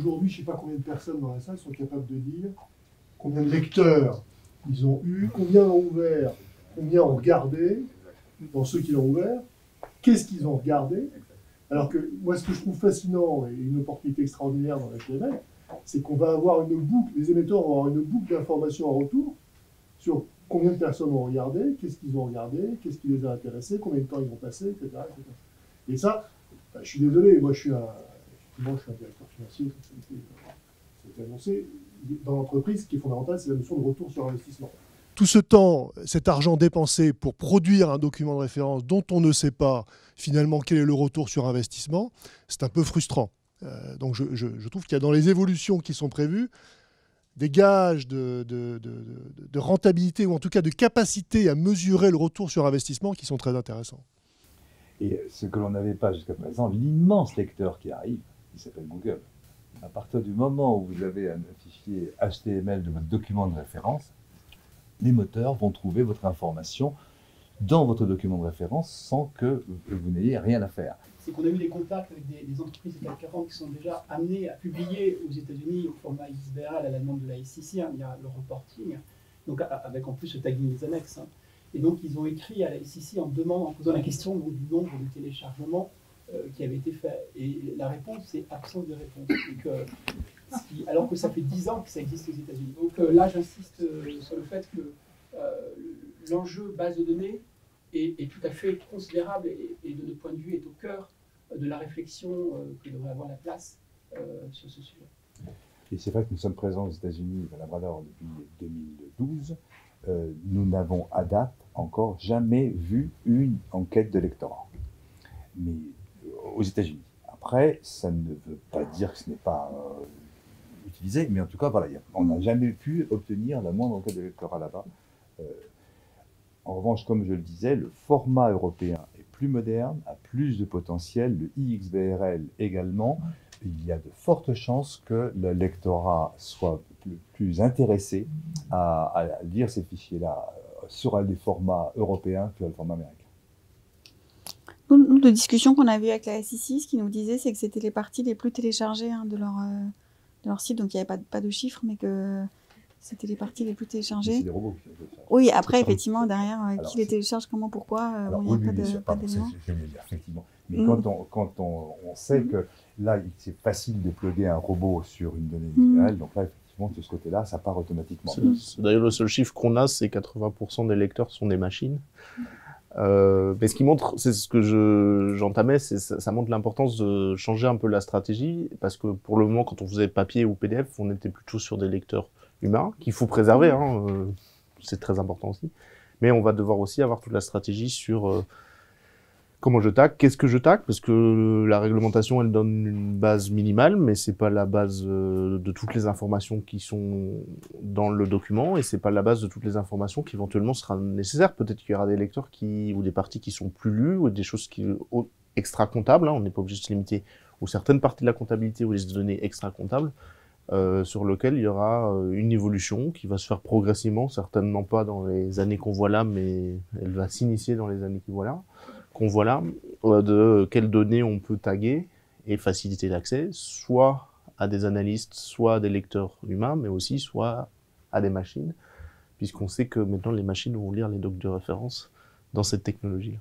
aujourd'hui, je ne sais pas combien de personnes dans la salle sont capables de dire combien de lecteurs ils ont eu, combien ont ouvert, combien ont regardé, dans ceux qui l'ont ouvert, qu'est-ce qu'ils ont regardé. Alors que moi, ce que je trouve fascinant et une opportunité extraordinaire dans l'HTML, c'est qu'on va avoir une boucle, les émetteurs vont avoir une boucle d'informations en retour sur combien de personnes ont regardé, qu'est-ce qu'ils ont regardé, qu'est-ce qui les a intéressés, combien de temps ils vont passer, etc. etc. Et ça, je suis désolé, moi je suis un directeur financier, ça a été annoncé. Dans l'entreprise, ce qui est fondamental, c'est la notion de retour sur investissement. Tout ce temps, cet argent dépensé pour produire un document de référence dont on ne sait pas finalement quel est le retour sur investissement, c'est un peu frustrant. Donc je trouve qu'il y a dans les évolutions qui sont prévues des gages de rentabilité ou en tout cas de capacité à mesurer le retour sur investissement qui sont très intéressants. Et ce que l'on n'avait pas jusqu'à présent, l'immense lecteur qui arrive, il s'appelle Google. À partir du moment où vous avez un fichier HTML de votre document de référence, les moteurs vont trouver votre information dans votre document de référence sans que vous n'ayez rien à faire. C'est qu'on a eu des contacts avec des entreprises de CAC 40 qui sont déjà amenées à publier aux États-Unis au format XBRL à la demande de la SEC, il y a le reporting, donc avec en plus le tagging des annexes. Et donc ils ont écrit à la SEC en posant la question donc, du nombre de téléchargements qui avait été fait. Et la réponse, c'est absence de réponse. Donc, alors que ça fait 10 ans que ça existe aux États-Unis. Donc là, j'insiste sur le fait que l'enjeu base de données est tout à fait considérable et de notre point de vue est au cœur de la réflexion que devrait avoir la place sur ce sujet. Et c'est vrai que nous sommes présents aux États-Unis, à Labrador, depuis 2012. Nous n'avons à date encore jamais vu une enquête de lectorat. Mais aux États-Unis. Après, ça ne veut pas dire que ce n'est pas utilisé, mais en tout cas, voilà, on n'a jamais pu obtenir la moindre enquête de lectorat là-bas. En revanche, comme je le disais, le format européen est plus moderne, a plus de potentiel, le iXBRL également. Il y a de fortes chances que le lectorat soit plus intéressé à lire ces fichiers-là sur les formats européens que le format américain. Nous, de discussions qu'on a vues avec la SEC, ce qu'ils nous disaient, c'est que c'était les parties les plus téléchargées de leur site, donc il n'y avait pas de chiffres, mais que c'était les parties les plus téléchargées. C'est des robots qui les téléchargent. Oui, après, effectivement, derrière, qui les télécharge, comment, pourquoi, il n'y a pas d'éléments. Effectivement. Mais quand on sait que là, c'est facile de plugger un robot sur une donnée XBRL, donc là, effectivement, de ce côté-là, ça part automatiquement. D'ailleurs, le seul chiffre qu'on a, c'est 80% des lecteurs sont des machines. Mais ce qui montre, c'est ce que j'entamais, ça montre l'importance de changer un peu la stratégie, parce que pour le moment, quand on faisait papier ou PDF, on était plutôt sur des lecteurs humains, qu'il faut préserver, c'est très important aussi. Mais on va devoir aussi avoir toute la stratégie sur comment je tag, qu'est-ce que je tag, parce que la réglementation, elle donne une base minimale, mais c'est pas la base de toutes les informations qui sont dans le document, et c'est pas la base de toutes les informations qui éventuellement sera nécessaire. Peut-être qu'il y aura des lecteurs ou des parties qui sont plus lues, ou des choses extra comptables, on n'est pas obligé de se limiter aux certaines parties de la comptabilité ou les données extra comptables, sur lesquelles il y aura une évolution qui va se faire progressivement, certainement pas dans les années qu'on voit là, mais elle va s'initier dans les années qu'on voit là, de quelles données on peut taguer et faciliter l'accès, soit à des analystes, soit à des lecteurs humains, mais aussi soit à des machines, puisqu'on sait que maintenant les machines vont lire les docs de référence dans cette technologie-là.